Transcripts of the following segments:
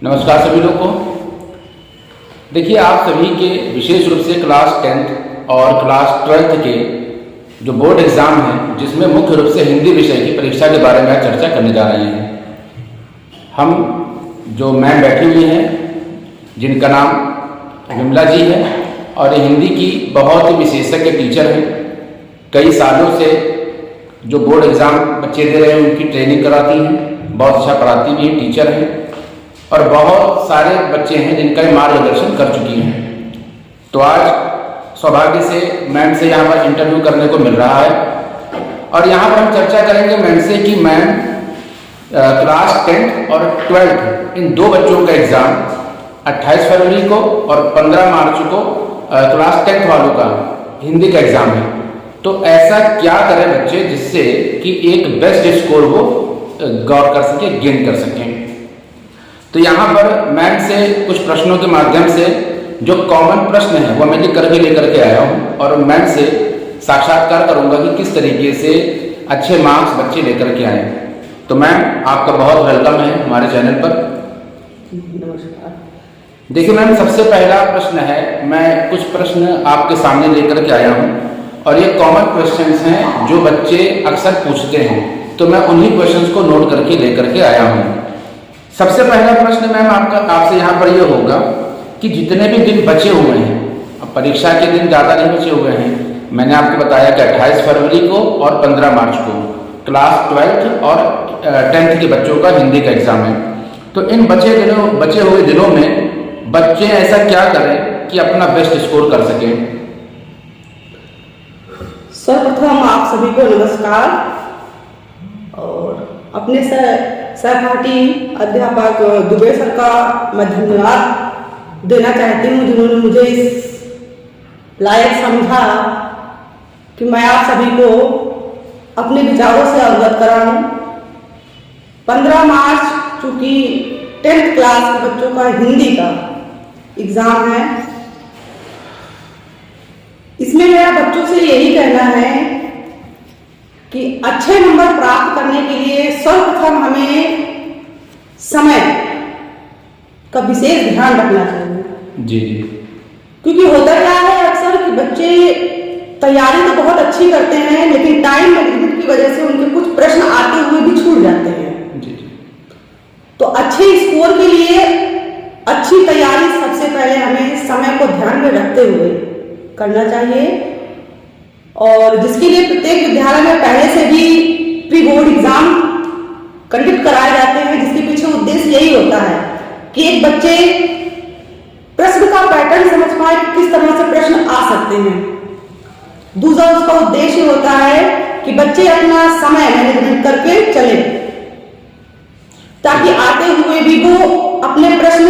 नमस्कार सभी लोग को। देखिए, आप सभी के विशेष रूप से क्लास 10th और क्लास 12th के जो बोर्ड एग्ज़ाम हैं, जिसमें मुख्य रूप से हिंदी विषय की परीक्षा के बारे में आज चर्चा करने जा रहे हैं। हम जो मैम बैठी हुई हैं, जिनका नाम विमला जी है और ये हिंदी की बहुत ही विशेषज्ञ टीचर हैं। कई सालों से जो बोर्ड एग्ज़ाम बच्चे दे रहे हैं उनकी ट्रेनिंग कराती हैं, बहुत अच्छा पढ़ाती भी हैं, टीचर हैं और बहुत सारे बच्चे हैं जिनका मार्गदर्शन कर चुकी हैं। तो आज सौभाग्य से मैम से यहाँ पर इंटरव्यू करने को मिल रहा है और यहाँ पर हम चर्चा करेंगे मैम से कि मैम क्लास 10th और 12th इन दो बच्चों का एग्ज़ाम 28 फरवरी को और 15 मार्च को क्लास 10th वालों का हिंदी का एग्ज़ाम है। तो ऐसा क्या करें बच्चे जिससे कि एक बेस्ट स्कोर वो गौर कर सके, गेन कर सकें। तो यहाँ पर मैम से कुछ प्रश्नों के माध्यम से जो कॉमन प्रश्न है वो मैं लिख करके लेकर के आया हूँ और मैम से साक्षात्कार करूँगा कि किस तरीके से अच्छे मार्क्स बच्चे लेकर के आए। तो मैम, आपका बहुत वेलकम है हमारे चैनल पर। देखिए मैम, सबसे पहला प्रश्न है, मैं कुछ प्रश्न आपके सामने लेकर के आया हूँ और ये कॉमन क्वेश्चंस हैं जो बच्चे अक्सर पूछते हैं, तो मैं उन्हीं क्वेश्चंस को नोट करके लेकर के आया हूँ। सबसे पहला प्रश्न मैम आपसे यहाँ पर ये होगा कि जितने भी दिन बचे हुए हैं, अब परीक्षा के दिन ज़्यादा नहीं बचे हुए हैं, मैंने आपको बताया कि 28 फरवरी को और 15 मार्च को क्लास 12th और 10th के बच्चों का हिंदी का एग्ज़ाम है। तो इन बचे हुए दिनों में बच्चे ऐसा क्या करें कि अपना बेस्ट स्कोर कर सकें? सर्वप्रथम आप सभी को नमस्कार और अपने सहपाठी अध्यापक दुबे सर का मैं धन्यवाद देना चाहती हूँ, जिन्होंने मुझे इस लायक समझा कि मैं आप सभी को अपने विचारों से अवगत कराऊं। 15 मार्च चूँकि 10th क्लास के बच्चों का हिंदी का एग्ज़ाम है, इसमें मेरा बच्चों से यही कहना है कि अच्छे नंबर प्राप्त करने के लिए सर्वप्रथम हमें समय का विशेष ध्यान रखना चाहिए। जी। क्योंकि होता क्या है अक्सर कि बच्चे तैयारी तो बहुत अच्छी करते हैं, लेकिन टाइम मैनेजमेंट की वजह से उनके कुछ प्रश्न आते हुए भी छूट जाते हैं। जी। तो अच्छे स्कोर के लिए अच्छी तैयारी सबसे पहले हमें समय को ध्यान में रखते हुए करना चाहिए और जिसके लिए प्रत्येक विद्यालय में पहले से भी प्री बोर्ड एग्जाम कंडक्ट कराए जाते हैं, जिसके पीछे उद्देश्य यही होता है कि एक बच्चे प्रश्न का पैटर्न समझ पाए कि किस तरह से प्रश्न आ सकते हैं। दूसरा उसका उद्देश्य होता है कि बच्चे अपना समय मैनेजमेंट करके चले ताकि आते हुए भी वो अपने प्रश्न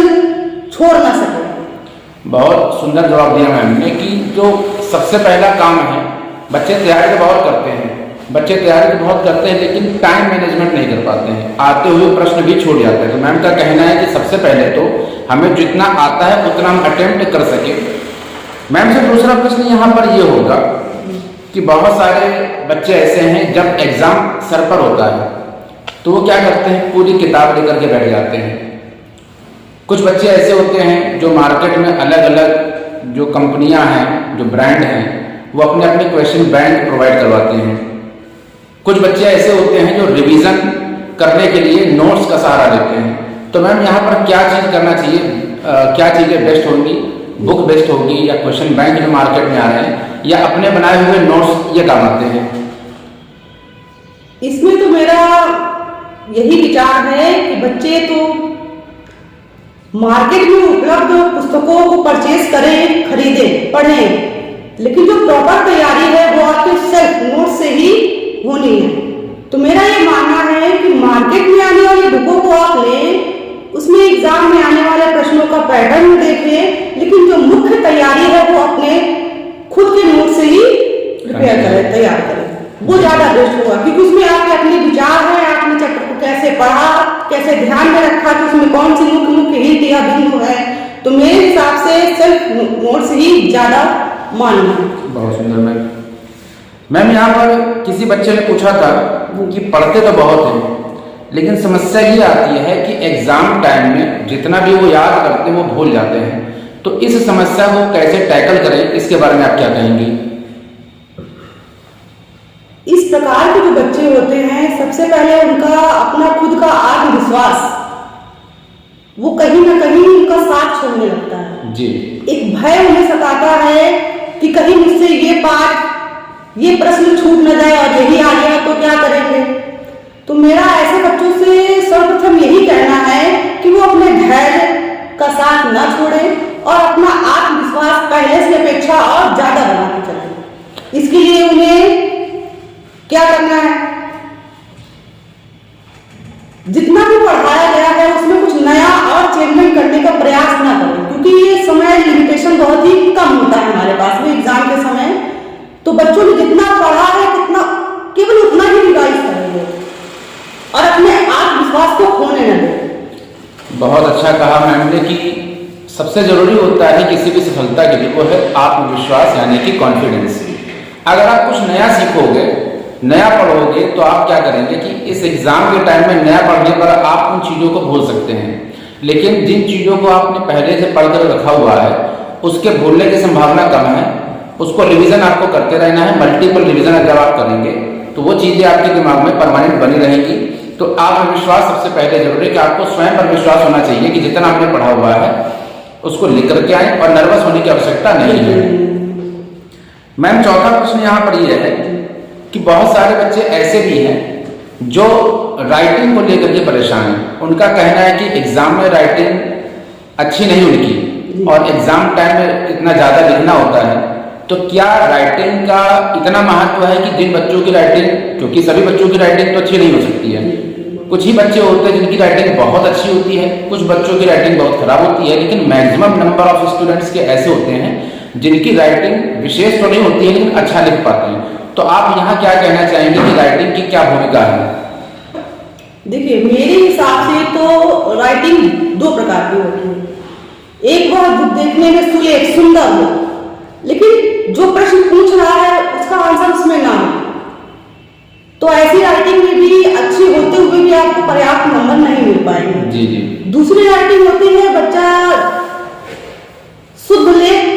छोड़ ना सके। बहुत सुंदर जवाब दिया मैम ने कि जो सबसे पहला काम है, बच्चे तैयारी तो बहुत करते हैं लेकिन टाइम मैनेजमेंट नहीं कर पाते हैं, आते हुए प्रश्न भी छूट जाते हैं। तो मैम का कहना है कि सबसे पहले तो हमें जितना आता है उतना हम अटेम्प्ट कर सके। मैम से दूसरा प्रश्न यहाँ पर ये होगा कि बहुत सारे बच्चे ऐसे हैं जब एग्ज़ाम सर पर होता है तो वो क्या करते हैं, पूरी किताब लेकर के बैठ जाते हैं। कुछ बच्चे ऐसे होते हैं जो मार्केट में अलग अलग जो कंपनियां हैं, जो ब्रांड हैं, वो अपने अपने क्वेश्चन बैंक प्रोवाइड करवाते हैं। कुछ बच्चे ऐसे होते हैं जो रिवीजन करने के लिए नोट्स का सहारा लेते हैं। तो मैम यहाँ पर क्या चीज़ करना चाहिए, क्या चीज़ें बेस्ट होंगी? बुक बेस्ट होगी या क्वेश्चन बैंक जो मार्केट में आ रहे हैं, या अपने बनाए हुए नोट्स ये काम आते हैं? इसमें तो मेरा यही विचार है कि बच्चे तो मार्केट में उपलब्ध पुस्तकों को परचेज करें, खरीदें, पढ़ें, लेकिन जो प्रॉपर तैयारी है वो आपके सेल्फ नोट से ही होनी है। तो मेरा ये मानना है कि मार्केट में आने वाली बुकों को आप लें, उसमें एग्जाम में आने वाले प्रश्नों का पैटर्न देखें, लेकिन जो मुख्य तैयारी है वो अपने खुद के नोट से ही प्रिपेयर करें, तैयार करें, वो ज़्यादा बेस्ट होगा। क्योंकि उसमें आपके अपने विचार है, आपने चैप्टर को कैसे पढ़ा, कैसे ध्यान में रखा, कि उसमें कौन सी मुख्य हिंट या बिंदु है। तो मेरे हिसाब से सेल्फ नोट से ही ज़्यादा मानना है। बहुत सुंदर मैम यहाँ पर किसी बच्चे ने पूछा था कि पढ़ते तो बहुत हैं लेकिन समस्या ये आती है कि एग्जाम टाइम में जितना भी वो याद करते हैं वो भूल जाते हैं। तो इस समस्या को कैसे टैकल करें, इसके बारे में आप क्या कहेंगे? इस प्रकार के जो बच्चे होते हैं, सबसे पहले उनका अपना खुद का आत्मविश्वास वो कहीं ना कहीं उनका साथ छोड़ने लगता है जी। एक भय उन्हें सताता है कि कहीं मुझसे ये प्रश्न छूट न जाए और यही आ गया तो क्या करेंगे। तो मेरा ऐसे बच्चों से सर्वप्रथम यही कहना है कि वो अपने धैर्य का साथ न छोड़े और अपना आत्मविश्वास पहले से अपेक्षा और ज्यादा बना के चले। इसके लिए उन्हें क्या करना है, जितना भी पढ़ाया गया है उसमें कुछ नया और चेंजमेंट करने का प्रयास ना करें, क्योंकि ये समय लिमिटेशन बहुत ही कम होता है हमारे पास में एग्जाम के समय। तो बच्चों ने जितना पढ़ा है कितना केवल उतना ही रिवाइज करेंगे और अपने आत्मविश्वास को खोने न दें। बहुत अच्छा कहा मैम ने कि सबसे जरूरी होता है किसी भी सफलता के लिए वो है आत्मविश्वास, यानी कि कॉन्फिडेंस। अगर आप कुछ नया सीखोगे, नया पढ़ोगे, तो आप क्या करेंगे कि इस एग्जाम के टाइम में नया पढ़ने पर आप उन चीज़ों को भूल सकते हैं, लेकिन जिन चीज़ों को आपने पहले से पढ़कर रखा हुआ है उसके भूलने की संभावना कम है। उसको रिवीजन आपको करते रहना है। मल्टीपल रिवीजन अगर आप करेंगे तो वो चीज़ें आपके दिमाग में परमानेंट बनी रहेंगी। तो आत्मविश्वास सबसे पहले जरूरी है कि आपको स्वयं पर विश्वास होना चाहिए कि जितना आपने पढ़ा हुआ है उसको लिख करके आए और नर्वस होने की आवश्यकता नहीं है। मैम चौथा प्रश्न यहाँ पर यह है कि बहुत सारे बच्चे ऐसे भी हैं जो राइटिंग को लेकर के परेशान हैं। उनका कहना है कि एग्जाम में राइटिंग अच्छी नहीं उनकी और एग्जाम टाइम में इतना ज़्यादा लिखना होता है। तो क्या राइटिंग का इतना महत्व है कि जिन बच्चों की राइटिंग, क्योंकि सभी बच्चों की राइटिंग तो अच्छी नहीं हो सकती है, कुछ ही बच्चे होते हैं जिनकी राइटिंग बहुत अच्छी होती है, कुछ बच्चों की राइटिंग बहुत खराब होती है, लेकिन मैक्सिमम नंबर ऑफ स्टूडेंट्स के ऐसे होते हैं जिनकी राइटिंग विशेष तो नहीं होती है लेकिन अच्छा लिख पाते हैं। तो आप यहाँ क्या कहना चाहेंगे कि राइटिंग की क्या भूमिका है? देखिए, मेरे हिसाब से तो राइटिंग दो प्रकार की होती है। एक वह देखने में सुलेख सुंदर हो, लेकिन जो प्रश्न पूछ रहा है उसका आंसर उसमें ना हो, तो ऐसी राइटिंग में भी अच्छी होते हुए भी आपको पर्याप्त नंबर नहीं मिल पाएंगे। जी जी। दूसरी राइटिंग होती है बच्चा शुद्ध लेख,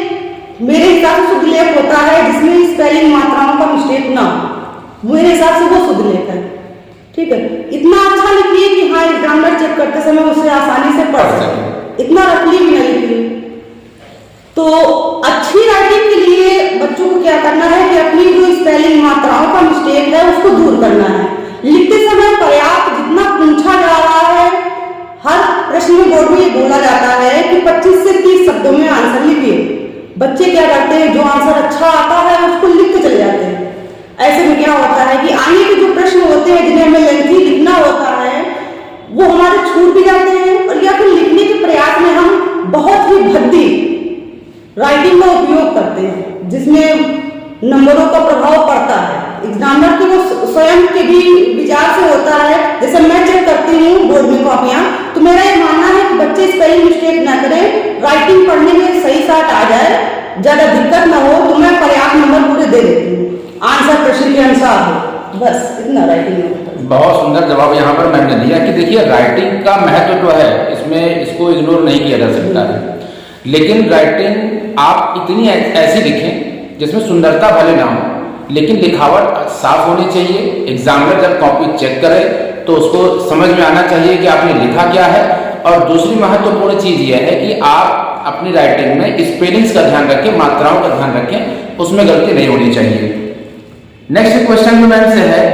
मेरे हिसाब से शुद्ध लेख होता है जिसमें स्पेलिंग मात्राओं का मिस्टेक ना हो। मेरे हिसाब से वो शुद्ध लेख है। ठीक है, इतना अच्छा लिखिए कि हाँ एग्जामिनर चेक करते समय उसे आसानी से पढ़ सके, इतना रफली भी नहीं लिखिए। तो अच्छी राइटिंग के लिए बच्चों को क्या करना है कि अपनी जो स्पेलिंग मात्राओं का मिस्टेक है उसको दूर करना है। लिखते समय पर्याप्त जितना पूछा जा रहा है, हर प्रश्न में बोर्ड में ये बोला जाता है कि 25 से 30 शब्दों में आंसर लिखिए। बच्चे क्या करते हैं, जो आंसर अच्छा आता है उसको लिख के चले जाते हैं। ऐसे में क्या होता है कि आगे के जो प्रश्न होते हैं जिन्हें हमें लेंथी लिखना होता है वो हमारे छूट भी जाते हैं, और या फिर लिखने के प्रयास में हम बहुत ही भद्दी राइटिंग का उपयोग करते हैं जिसमें नंबरों का प्रभाव पड़ता है। एग्जामिनर के वो स्वयं के भी विचार से होता है। जैसे मैं चेक करती हूँ बोर्ड में कॉपियां, तो मेरा ये मानना है कि बच्चे स्पेलिंग मिस्टेक ना करें, राइटिंग पढ़ने में सही साथ आ जाए, ज्यादा दिक्कत ना हो, तो मैं पर्याप्त नंबर पूरे दे देती हूँ, आंसर प्रश्न के अनुसार हो, बस इतना राइटिंग में। बहुत सुंदर जवाब यहाँ पर मैंने दिया कि देखिए राइटिंग का महत्व तो है, इसमें इसको इग्नोर नहीं किया जा सकता है, लेकिन राइटिंग आप इतनी ऐसी लिखें जिसमें सुंदरता भले ना हो लेकिन लिखावट साफ होनी चाहिए। एग्जामिनर जब कॉपी चेक करे तो उसको समझ में आना चाहिए कि आपने लिखा क्या है। और दूसरी महत्वपूर्ण चीज यह है कि आप अपनी राइटिंग में स्पेलिंग्स का ध्यान रखें, मात्राओं का ध्यान रखें, उसमें गलती नहीं होनी चाहिए। नेक्स्ट क्वेश्चन में मैम से है,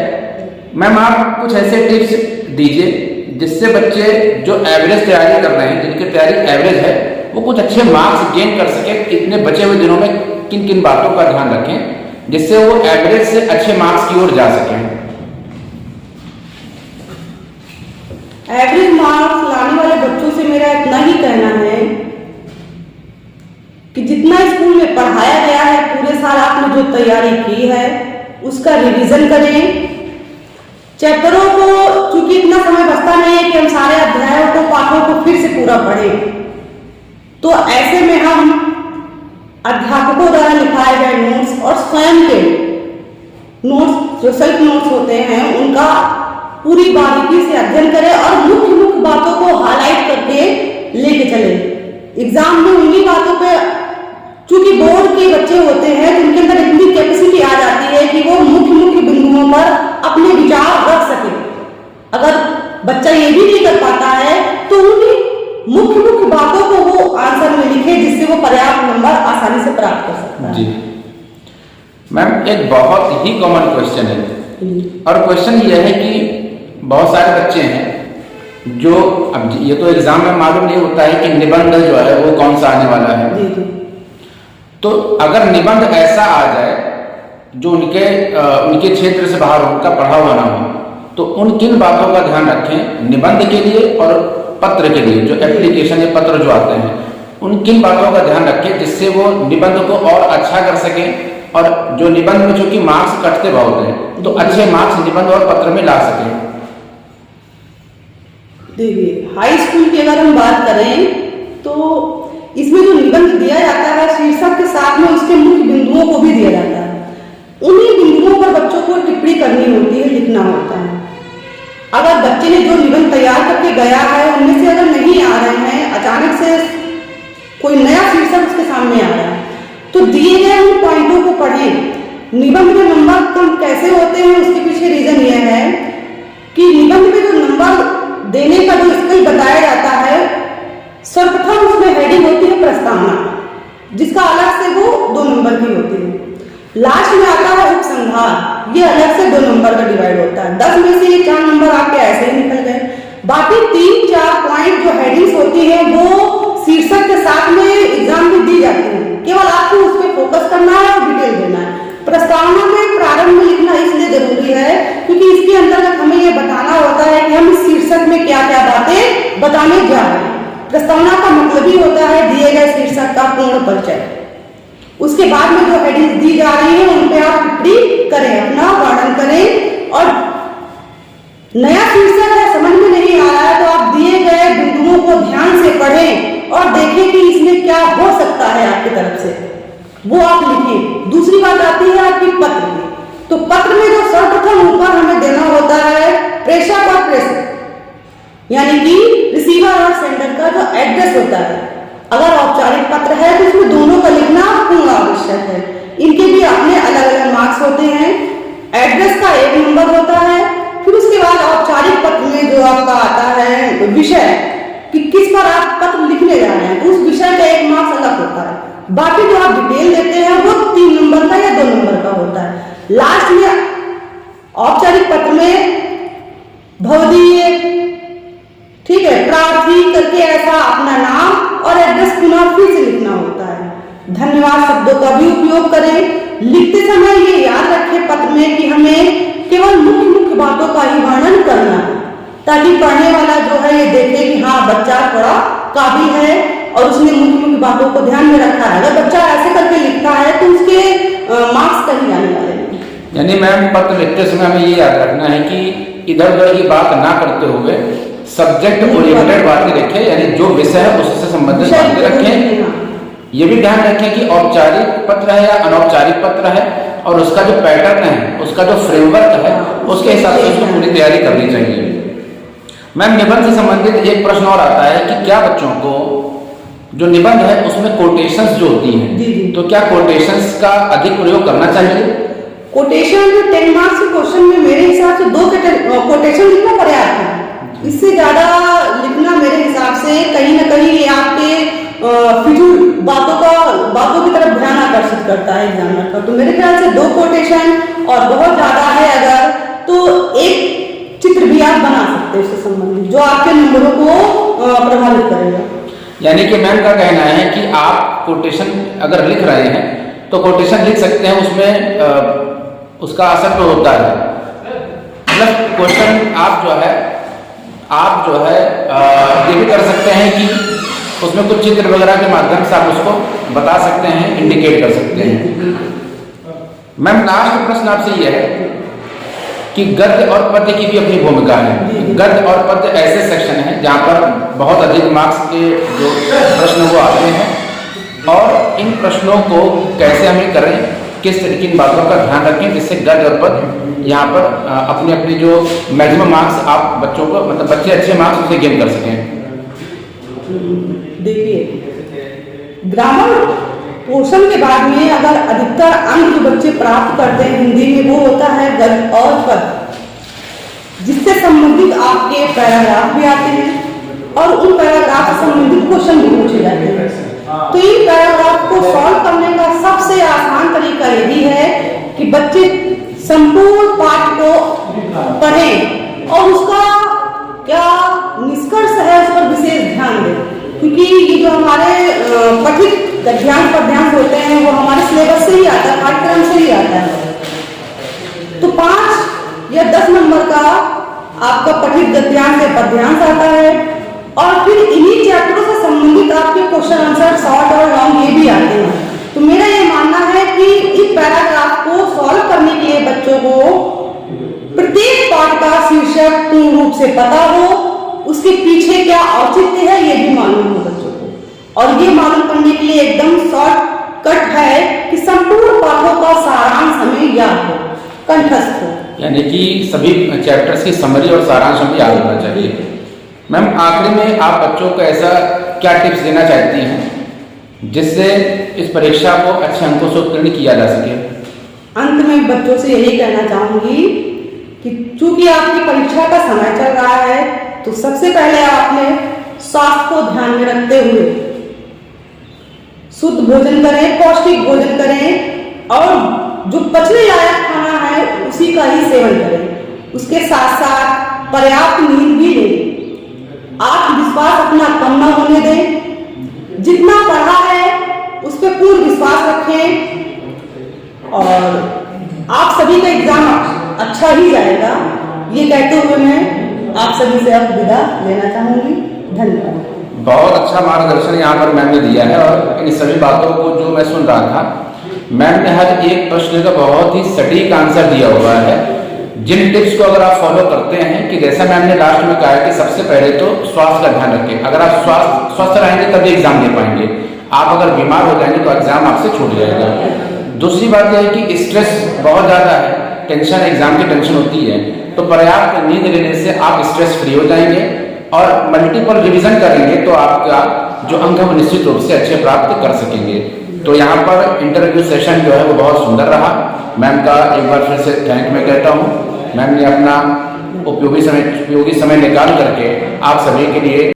मैम आप कुछ ऐसे टिप्स दीजिए जिससे बच्चे जो एवरेज तैयारी कर रहे हैं, जिनकी तैयारी एवरेज है, वो कुछ अच्छे मार्क्स गेन कर सके। इतने बचे हुए दिनों में किन किन बातों का ध्यान रखें जिससे वो एवरेज से अच्छे मार्क्स की ओर जा सकें? एवरेज मार्क्स लाने वाले बच्चों से मेरा इतना ही कहना है कि जितना स्कूल में पढ़ाया गया है, पूरे साल आपने जो तैयारी की है उसका रिवीजन करें। चैप्टरों को, चूंकि इतना समय बचता नहीं है कि हम सारे अध्यायों को, पाठों को फिर से पूरा पढ़ें, तो ऐसे में हम अध्यापकों द्वारा लिखाए गए नोट्स और स्वयं के नोट्स जो सेल्फ नोट्स होते हैं उनका पूरी बारीकी से अध्ययन करें और मुख्य मुख्य बातों को हाईलाइट करके लेके चले। एग्जाम में उन्हीं बातों पे, चूंकि बोर्ड के बच्चे होते हैं तो उनके अंदर इतनी कैपेसिटी आ जाती है कि वो मुख्य मुख्य बिंदुओं पर अपने विचार रख सके। अगर बच्चा ये भी नहीं कर पाता है तो उन्हीं मुख्य मुख्य बातों को वो आंसर में लिखे, जिससे वो पर्याप्त नंबर आसानी से प्राप्त कर सकता है। जी मैम, एक बहुत ही कॉमन क्वेश्चन है, और क्वेश्चन ये है कि बहुत सारे बच्चे हैं जो, अब ये तो एग्जाम में मालूम नहीं होता है कि निबंध जो है वो कौन सा आने वाला है। तो अगर निबंध ऐसा आ जाए जो उनके क्षेत्र से बाहर उनका पढ़ा हुआ ना हो, तो उन किन बातों का ध्यान रखें निबंध के लिए और पत्र के लिए, जो एप्लीकेशन या पत्र जो आते हैं, उन किन बातों का ध्यान रखें जिससे वो निबंध को और अच्छा कर सकें, और जो निबंध में चूंकि मार्क्स कटते बहुत हैं तो अच्छे मार्क्स निबंध और पत्र में ला सकें। देखिए, हाई स्कूल की अगर हम बात करें तो इसमें जो निबंध दिया जाता है शीर्षक के साथ में उसके मुख्य बिंदुओं को भी दिया जाता है। उन्हीं बिंदुओं पर बच्चों को टिप्पणी करनी होती है, लिखना होता है। अगर बच्चे ने जो निबंध तैयार करके गया है उनमें से अगर नहीं आ रहे हैं, अचानक से कोई नया शीर्षक उसके सामने आ रहा है, तो दिए गए उन पॉइंटों को पढ़ें। निबंध में नंबर कम कैसे होते हैं उसके पीछे रीजन यह है कि निबंध में जो नंबर देने का जो स्किल बताया जाता है, सर्वप्रथम उसमें हेडिंग होती है प्रस्तावना, जिसका अलग से वो 2 नंबर की होती है। लास्ट में आता है उपसंहार, ये अलग से 2 नंबर का डिवाइड होता है। 10 में से ये 4 नंबर आपके ऐसे ही निकल गए। बाकी 3-4 पॉइंट जो हेडिंग्स होती है वो शीर्षक के साथ में एग्जाम में दी जाती है, केवल आपको उस पर फोकस करना है और डिटेल देना है। प्रस्तावना में प्रारंभ में लिखना इसलिए जरूरी है क्योंकि इसके अंतर्गत हमें यह बताना होता है कि हम इस शीर्षक में क्या क्या बातें बताने जा रहे हैं। प्रस्तावना का मतलब ही होता है दिए गए शीर्षक का पूर्ण परिचय। उसके बाद में जो हेडिंग दी जा रही है उन पे आप टिप्पणी करें, अपना वर्णन करें। और नया शीर्षक है, समझ में नहीं आ रहा है तो आप दिए गए बिंदुओं को ध्यान से पढ़ें और देखें कि इसमें क्या हो सकता है आपकी तरफ से, वो आप लिखें। दूसरी बात आती है आपकी पत्र की। तो पत्र में जो सर्वप्रथम ऊपर हमें देना होता है प्रेषक और प्रेषक, यानी कि रिसीवर और सेंडर का जो एड्रेस होता है। अगर औपचारिक पत्र है तो इसमें दोनों का लिखना पूर्ण आवश्यक है। इनके भी अपने अलग अलग मार्क्स होते हैं। एड्रेस का 1 नंबर होता है। फिर उसके बाद औपचारिक पत्र में जो आपका आता है विषय, कि किस पर आप पत्र लिखने जा रहे हैं, तो उस विषय का 1 मार्क्स अलग होता है। बाकी जो आप डिटेल देते हैं वो 3 नंबर का या 2 नंबर का होता है। लास्ट में औपचारिक पत्र में भवदीय, ठीक है, प्रार्थी करके ऐसा अपना नाम और एड्रेस पुनः फिर से लिखना होता है। धन्यवाद शब्दों का भी उपयोग करें। लिखते समय ये याद रखें पत्र में कि हमें केवल मुख्य मुख्य बातों का ही वर्णन करना है, ताकि पढ़ने वाला जो है ये देखे कि हाँ बच्चा थोड़ा काबिल है और उसने मुख्य मुख्य बातों को ध्यान में रखा है। अगर बच्चा ऐसे करके लिखता है तो उसके मार्क्स कहीं आने वाले नहीं। यानी मैम पत्र लिखते समय हमें ये याद रखना है कि इधर उधर की बात ना करते हुए सब्जेक्ट ओरिएंटेड बातें लिखें, यानी जो विषय है उससे संबंधित बातें रखें। ये भी ध्यान रखें कि औपचारिक पत्र है या अनौपचारिक पत्र है और उसका जो पैटर्न है, उसका जो फ्रेमवर्क है, उसके हिसाब से उसको पूरी तैयारी करनी चाहिए। मैम निबंध से संबंधित एक प्रश्न और आता है कि क्या बच्चों को जो निबंध है उसमें कोटेशंस जो होती हैं, तो क्या कोटेशंस का अधिक प्रयोग करना चाहिए? कोटेशन जो 10 मार्क्स के क्वेश्चन में मेरे हिसाब से 2 कोटेशन लिखना पर्याप्त है। इससे ज्यादा लिखना मेरे हिसाब से कहीं ना कहीं ये आपके फिजूल बातों की तरफ ध्यान आकर्षित करता है एग्जामिनर का। तो मेरे ख्याल से 2 कोटेशन और बहुत ज्यादा है अगर तो 1 चित्र भी आप बना सकते हैं उससे संबंधित, जो आपके नंबरों को प्रभावित करेगा। यानी कि मैम का कहना है कि आप कोटेशन अगर लिख रहे हैं तो कोटेशन लिख सकते हैं, उसमें उसका असर तो होता है। प्लस क्वेश्चन आप जो है ये भी कर सकते हैं कि उसमें कुछ चित्र वगैरह के माध्यम से आप उसको बता सकते हैं, इंडिकेट कर सकते हैं। मैम लास्ट प्रश्न आपसे यह है कि गद्य और पद्य की भी अपनी भूमिका है। गद्य और पद्य ऐसे सेक्शन हैं जहाँ पर बहुत अधिक मार्क्स के जो प्रश्न वो आते हैं, और इन प्रश्नों को कैसे हमें करें, किन बातों का ध्यान रखें जिससे गद्य और पद्य यहाँ पर अपने अपने जो मैक्सिमम मार्क्स आप बच्चों को मतलब बच्चे अच्छे मार्क्स उसे गेन कर सकें? देखिए, ग्रामर पोर्शन के बाद में अगर अधिकतर अंक जो बच्चे प्राप्त करते हैं हिंदी में वो होता है गद्य और पद, जिससे संबंधित आपके पैराग्राफ भी आते हैं और उन पैराग्राफ से संबंधित क्वेश्चन भी पूछे जाते हैं। तो इन पैराग्राफ को सॉल्व करने का सबसे आसान तरीका यही है कि बच्चे संपूर्ण पाठ को पढ़ें और उसका क्या निष्कर्ष है उस पर विशेष ध्यान दें, क्योंकि ये जो हमारे पठित गद्यांश पद्यांश होते हैं वो हमारे सिलेबस से ही आता है, पाठ्यक्रम से ही आता है। तो 5 या 10 नंबर का आपका पठित गद्यांश या पद्यांश आता है और फिर इन्हीं चैप्टरों से संबंधित आपके क्वेश्चन आंसर शॉर्ट और लॉन्ग ये भी आते हैं। तो मेरा ये मानना है कि इस पैराग्राफ को सॉल्व करने के लिए बच्चों को प्रत्येक पाठ का शीर्षक पूर्ण रूप से पता हो, उसके पीछे क्या औचित्य है ये भी मालूम हो बच्चों को, और ये मालूम करने के लिए एकदम शॉर्ट कट है कि संपूर्ण पाठों का सारांश हमें याद हो, कंठस्थ हो। यानी कि सभी चैप्टर्स की समरी और सारांश हमें याद होना चाहिए। मैम, आखिरी में आप बच्चों को ऐसा क्या टिप्स देना चाहती हैं जिससे इस परीक्षा को अच्छे अंकों से उत्तीर्ण किया जा सके? अंत में बच्चों से यही कहना चाहूंगी कि चूंकि आपकी परीक्षा का समय चल रहा है तो सबसे पहले आपने स्वास्थ्य को ध्यान में रखते हुए शुद्ध भोजन करें, पौष्टिक भोजन करें और जो पचने लायक खाना है उसी का ही सेवन करें। उसके साथ साथ पर्याप्त नींद भी लें, आत्मविश्वास अपना कम न होने दें, जितना पढ़ा है उस पर पूर्ण विश्वास रखें और आप सभी का एग्जाम अच्छा ही जाएगा। ये कहते हुए मैं आप सभी से अब विदा लेना चाहूंगी। धन्यवाद। बहुत अच्छा मार्गदर्शन यहाँ पर मैम ने दिया है और इन सभी बातों को जो मैं सुन रहा था, मैम ने हर एक प्रश्न का बहुत ही सटीक आंसर दिया हुआ है। जिन टिप्स को अगर आप फॉलो करते हैं कि जैसा मैम ने लास्ट में कहा है कि सबसे पहले तो स्वास्थ्य का ध्यान रखें। अगर आप स्वस्थ रहेंगे तभी एग्जाम दे पाएंगे। आप अगर बीमार हो जाएंगे तो एग्जाम आपसे छूट जाएगा। दूसरी बात यह है कि स्ट्रेस बहुत ज़्यादा है, टेंशन, एग्जाम की टेंशन होती है, तो पर्याप्त नींद लेने से आप स्ट्रेस फ्री हो जाएंगे और मल्टीपल रिवीजन करेंगे तो आपका जो अंक है वो निश्चित रूप से अच्छे प्राप्त कर सकेंगे। तो यहाँ पर इंटरव्यू सेशन जो है वो बहुत सुंदर रहा। मैम का एक बार फिर से थैंक मैं कहता हूँ। मैम ने अपना उपयोगी समय निकाल करके आप सभी के लिए